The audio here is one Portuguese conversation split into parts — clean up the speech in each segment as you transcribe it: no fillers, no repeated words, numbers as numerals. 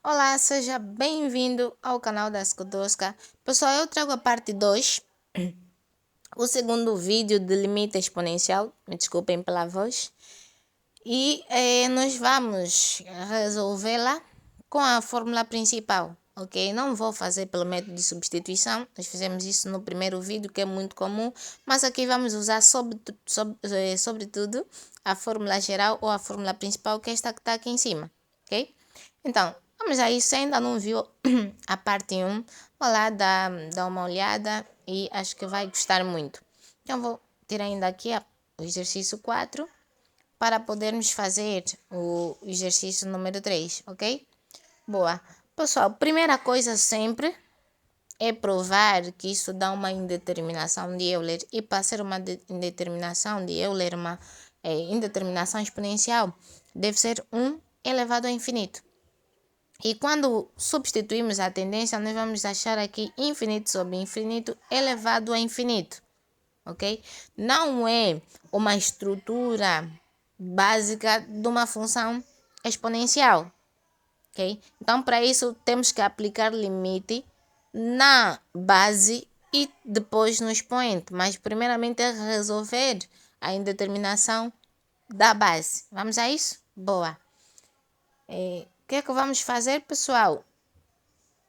Olá, seja bem-vindo ao canal da Skotowska. Pessoal, eu trago a parte 2, o segundo vídeo de limite exponencial, me desculpem pela voz. E nós vamos resolvê-la com a fórmula principal, ok? Não vou fazer pelo método de substituição, nós fizemos isso no primeiro vídeo, que é muito comum, mas aqui vamos usar sobretudo a fórmula geral ou a fórmula principal, que é esta que está aqui em cima, ok? Então, vamos aí, se ainda não viu a parte 1, vá lá dar uma olhada e acho que vai gostar muito. Então, vou tirar ainda aqui o exercício 4 para podermos fazer o exercício número 3, ok? Boa. Pessoal, primeira coisa sempre é provar que isso dá uma indeterminação de Euler. E para ser uma indeterminação de Euler, uma indeterminação exponencial, deve ser 1 elevado ao infinito. E quando substituímos a tendência, nós vamos achar aqui infinito sobre infinito elevado a infinito, ok? Não é uma estrutura básica de uma função exponencial, ok? Então, para isso, temos que aplicar limite na base e depois no expoente. Mas, primeiramente, é resolver a indeterminação da base. Vamos a isso? Boa. O que é que vamos fazer, pessoal?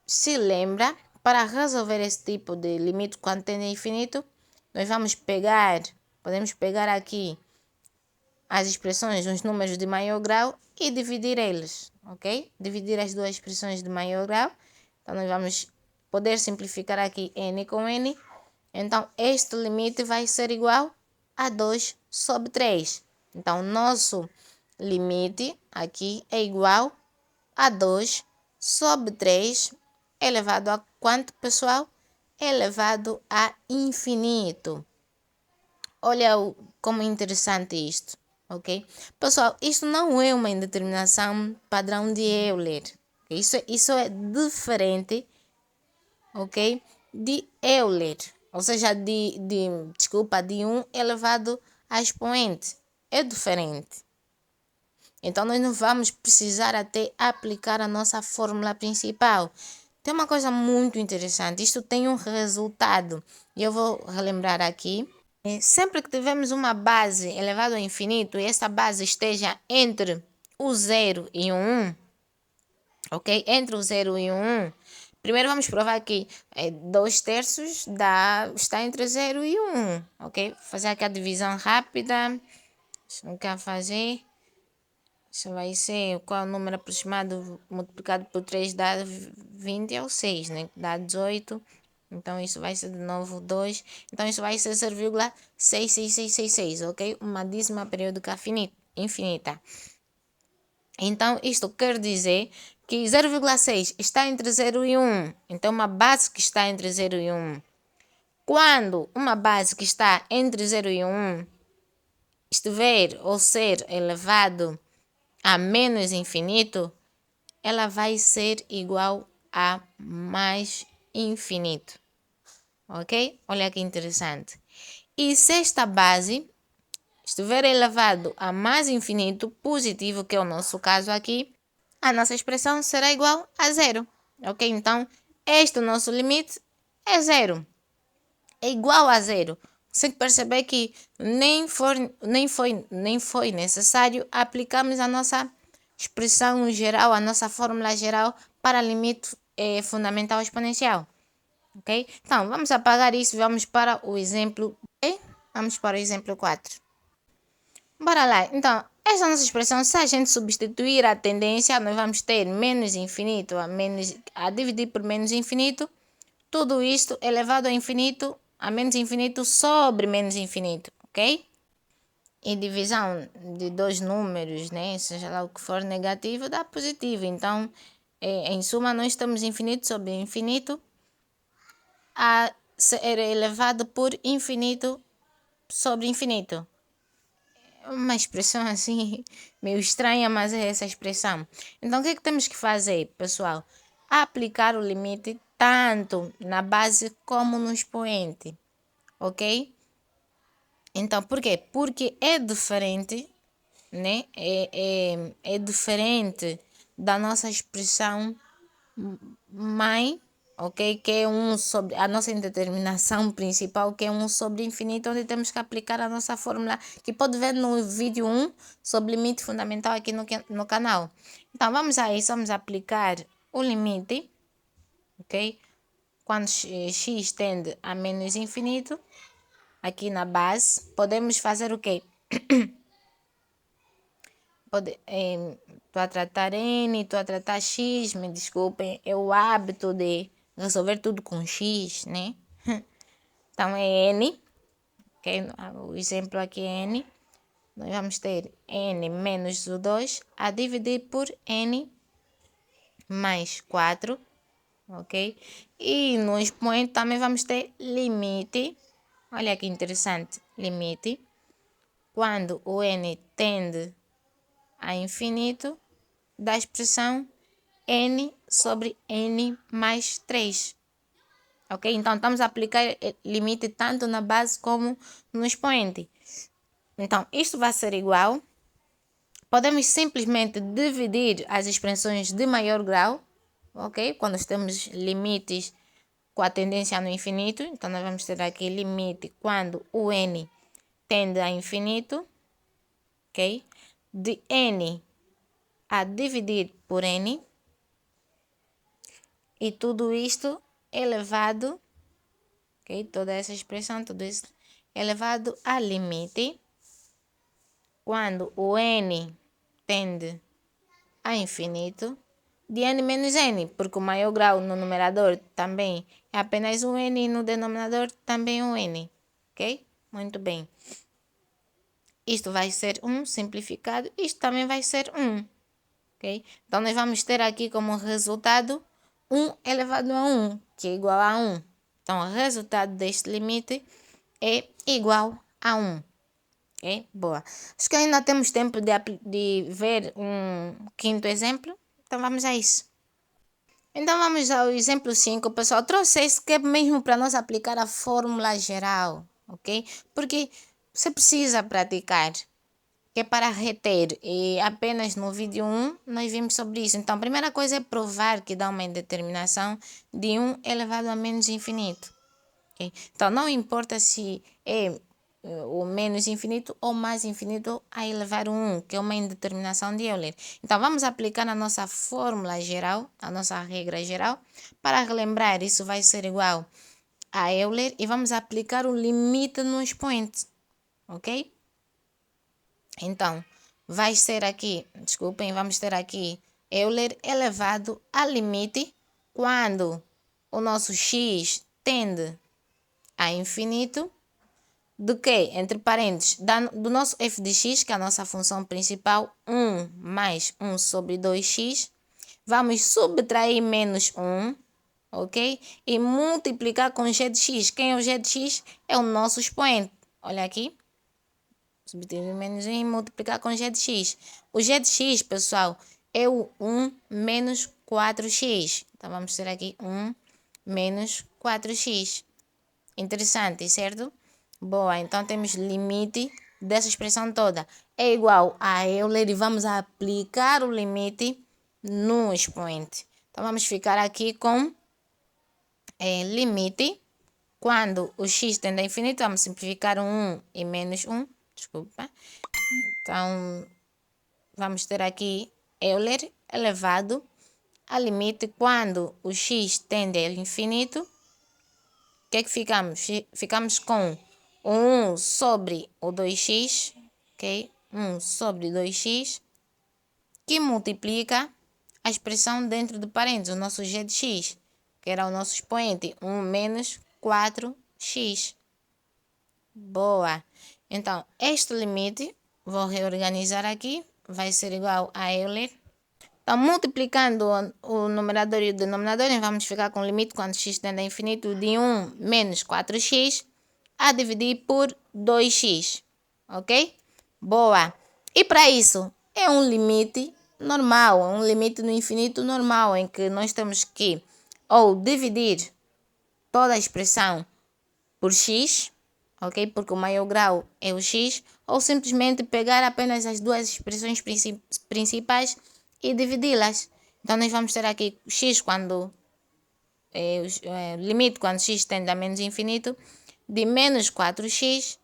Se lembra, para resolver esse tipo de limite quando tende a infinito, nós podemos pegar aqui as expressões, os números de maior grau e dividir eles, ok? Dividir as duas expressões de maior grau. Então, nós vamos poder simplificar aqui n com n. Então, este limite vai ser igual a 2 sobre 3. Então, nosso limite aqui é igual a 2 sobre 3 elevado a quanto, pessoal? Elevado a infinito. Olha como é interessante isto, ok? Pessoal, isto não é uma indeterminação padrão de Euler. Isso é diferente, ok? De Euler, ou seja, de 1 elevado a expoente. É diferente. Então, nós não vamos precisar até aplicar a nossa fórmula principal. Tem uma coisa muito interessante. Isto tem um resultado. E eu vou relembrar aqui. Sempre que tivermos uma base elevada ao infinito e essa base esteja entre o 0 e o 1, ok? Entre o 0 e o 1, primeiro vamos provar que 2 terços está entre 0 e 1, ok? Vou fazer aqui a divisão rápida. Não quero fazer. Isso vai ser qual é o número aproximado multiplicado por 3 dá 20 é o 6, né? Dá 18. Então, isso vai ser de novo 2. Então, isso vai ser 0,66666, ok? Uma dízima periódica infinita. Então, isto quer dizer que 0,6 está entre 0 e 1. Então, uma base que está entre 0 e 1. Quando uma base que está entre 0 e 1 estiver ou ser elevado a menos infinito, ela vai ser igual a mais infinito. Ok? Olha que interessante. E se esta base estiver elevado a mais infinito positivo, que é o nosso caso aqui, a nossa expressão será igual a zero. Ok? Então, este nosso limite é zero. É igual a zero. Você tem que perceber que nem foi necessário aplicarmos a nossa expressão geral, a nossa fórmula geral para limite fundamental exponencial. Ok? Então, vamos apagar isso e vamos para o exemplo B. Vamos para o exemplo 4. Bora lá. Então, essa nossa expressão, se a gente substituir a tendência, nós vamos ter menos infinito a dividir por menos infinito. Tudo isto elevado a infinito, a menos infinito sobre menos infinito, ok? E divisão de dois números, né? Seja lá o que for negativo, dá positivo. Então, em suma, nós temos infinito sobre infinito a ser elevado por infinito sobre infinito. Uma expressão assim meio estranha, mas é essa expressão. Então, o que é que temos que fazer, pessoal? Aplicar o limite tanto na base como no expoente, ok? Então, por quê? Porque é diferente, né? É diferente da nossa expressão mais, ok? Que é 1 sobre a nossa indeterminação principal, que é 1 sobre infinito, onde temos que aplicar a nossa fórmula, que pode ver no vídeo 1 sobre limite fundamental aqui no canal. Então, vamos a isso, vamos aplicar o limite, ok? Quando x tende a menos infinito, aqui na base, podemos fazer o quê? Estou a tratar N, estou a tratar X, me desculpem, é o hábito de resolver tudo com X, né? Então é N, ok? O exemplo aqui é N. Nós vamos ter N menos o 2 a dividir por N mais 4, ok? E no expoente também vamos ter limite, olha que interessante, limite, quando o N tende a infinito, da expressão N sobre N mais 3. Ok? Então, estamos a aplicar limite tanto na base como no expoente. Então, isto vai ser igual. Podemos simplesmente dividir as expressões de maior grau, ok? Quando temos limites com a tendência no infinito. Então, nós vamos ter aqui limite quando o N tende a infinito, ok? De N a dividir por N. E tudo isto elevado, ok? Toda essa expressão, tudo isso elevado a limite quando o N tende a infinito de N menos N, porque o maior grau no numerador também é apenas um N e no denominador também um N, ok? Muito bem. Isto vai ser 1 simplificado, isto também vai ser 1, ok? Então, nós vamos ter aqui como resultado 1 elevado a 1, que é igual a 1. Então, o resultado deste limite é igual a 1. Ok? Boa. Acho que ainda temos tempo de ver um quinto exemplo. Então, vamos a isso. Então, vamos ao exemplo 5, pessoal. Trouxe esse que é mesmo para nós aplicar a fórmula geral, ok? Porque você precisa praticar, que é para reter. E apenas no vídeo 1 nós vimos sobre isso. Então, a primeira coisa é provar que dá uma indeterminação de 1 elevado a menos infinito. Okay? Então, não importa se é o menos infinito ou mais infinito a elevar 1, que é uma indeterminação de Euler. Então, vamos aplicar a nossa fórmula geral, a nossa regra geral. Para relembrar, isso vai ser igual a Euler e vamos aplicar o limite no expoente, ok? Então, vai ser aqui, desculpem, vamos ter aqui Euler elevado a limite quando o nosso x tende a infinito do que, entre parênteses, do nosso f de x, que é a nossa função principal, 1 mais 1 sobre 2x, vamos subtrair menos 1, ok? E multiplicar com g de x. Quem é o g de x? É o nosso expoente. Olha aqui. Subtrair menos 1 e multiplicar com g de x. O g de x, pessoal, é o 1 menos 4x. Então, vamos ter aqui 1 menos 4x. Interessante, certo? Boa, então temos limite dessa expressão toda. É igual a Euler e vamos aplicar o limite no expoente. Então, vamos ficar aqui com limite. Quando o x tende a infinito, vamos simplificar 1 e menos 1. Desculpa. Então, vamos ter aqui Euler elevado a limite quando o x tende ao infinito. O que é que ficamos? Ficamos com 1 sobre o 2x, ok? 1 sobre 2x, que multiplica a expressão dentro de parênteses, o nosso g de x, que era o nosso expoente, 1 menos 4x. Boa. Então, este limite, vou reorganizar aqui, vai ser igual a Euler. Então, multiplicando o numerador e o denominador, vamos ficar com o limite quando x tende a infinito de 1 menos 4x a dividir por 2x, ok? Boa. E para isso, é um limite normal, é um limite no infinito normal, em que nós temos que ou dividir toda a expressão por x, ok? Porque o maior grau é o x, ou simplesmente pegar apenas as duas expressões principais e dividi-las. Então, nós vamos ter aqui x quando limite quando x tende a menos infinito, de menos 4x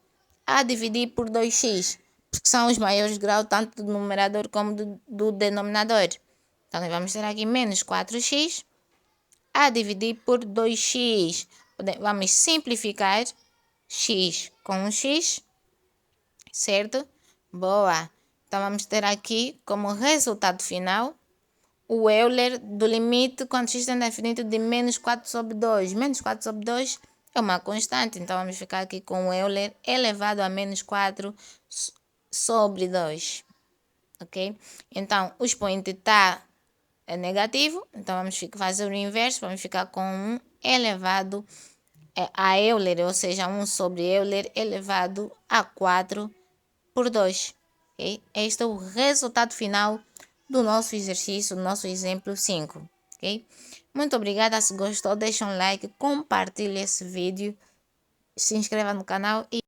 a dividir por 2x, porque são os maiores graus tanto do numerador como do denominador. Então, nós vamos ter aqui menos 4x a dividir por 2x. Vamos simplificar x com x, certo? Boa! Então, vamos ter aqui como resultado final o Euler do limite quando x tende a infinito de menos 4 sobre 2. Menos 4 sobre 2 é uma constante, então vamos ficar aqui com o Euler elevado a menos 4 sobre 2. Ok? Então, o expoente está negativo, então vamos fazer o inverso, vamos ficar com 1 elevado a Euler, ou seja, 1 sobre Euler elevado a 4 por 2. Okay? Este é o resultado final do nosso exercício, do nosso exemplo 5. Okay? Muito obrigada. Se gostou, deixa um like, compartilhe esse vídeo, se inscreva no canal e